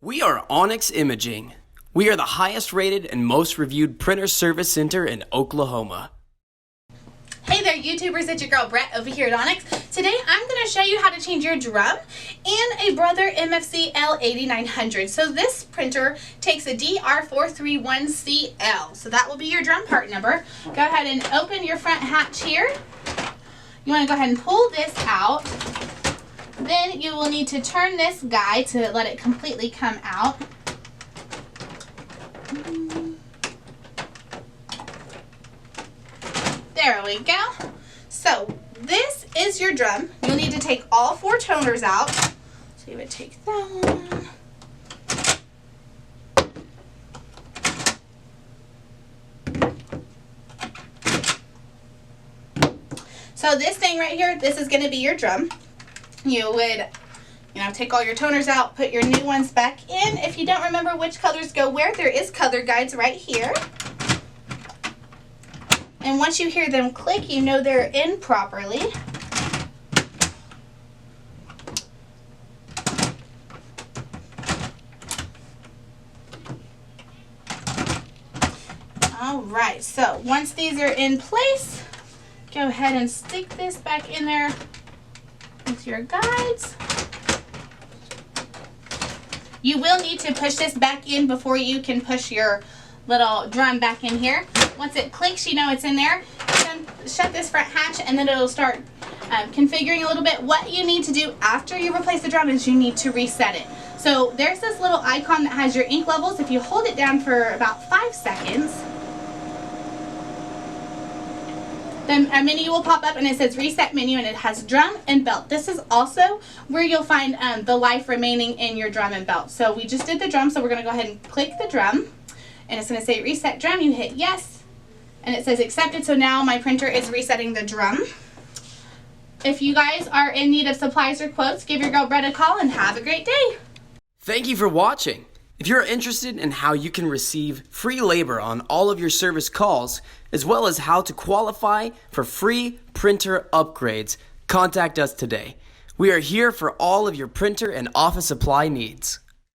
We are Onyx Imaging. We are the highest rated and most reviewed printer service center in Oklahoma. Hey there YouTubers, it's your girl Brett over here at Onyx. Today I'm going to show you how to change your drum and a Brother MFC L8900. So this printer takes a DR431CL. So that will be your drum part number. Go ahead and open your front hatch here. You want to go ahead and pull this out. Then you will need to turn this guy to let it completely come out. There we go. So this is your drum. You'll need to take all four toners out. So you would take that one. So this thing right here, this is going to be your drum. You would, take all your toners out, put your new ones back in. If you don't remember which colors go where, there is color guides right here. And once you hear them click, you know they're in properly. All right, so once these are in place, go ahead and stick this back in there with your guides. You will need to push this back in before you can push your little drum back in here. Once it clicks, you know it's in there. Then shut this front hatch and then it'll start configuring a little bit. What you need to do after you replace the drum is you need to reset it. So there's this little icon that has your ink levels. If you hold it down for about 5 seconds, then a menu will pop up and it says reset menu and it has drum and belt. This is also where you'll find the life remaining in your drum and belt. So we just did the drum, so we're going to go ahead and click the drum and it's going to say reset drum. You hit yes and it says accepted. So now my printer is resetting the drum. If you guys are in need of supplies or quotes, give your girl Brett a call and have a great day. Thank you for watching. If you're interested in how you can receive free labor on all of your service calls, as well as how to qualify for free printer upgrades, contact us today. We are here for all of your printer and office supply needs.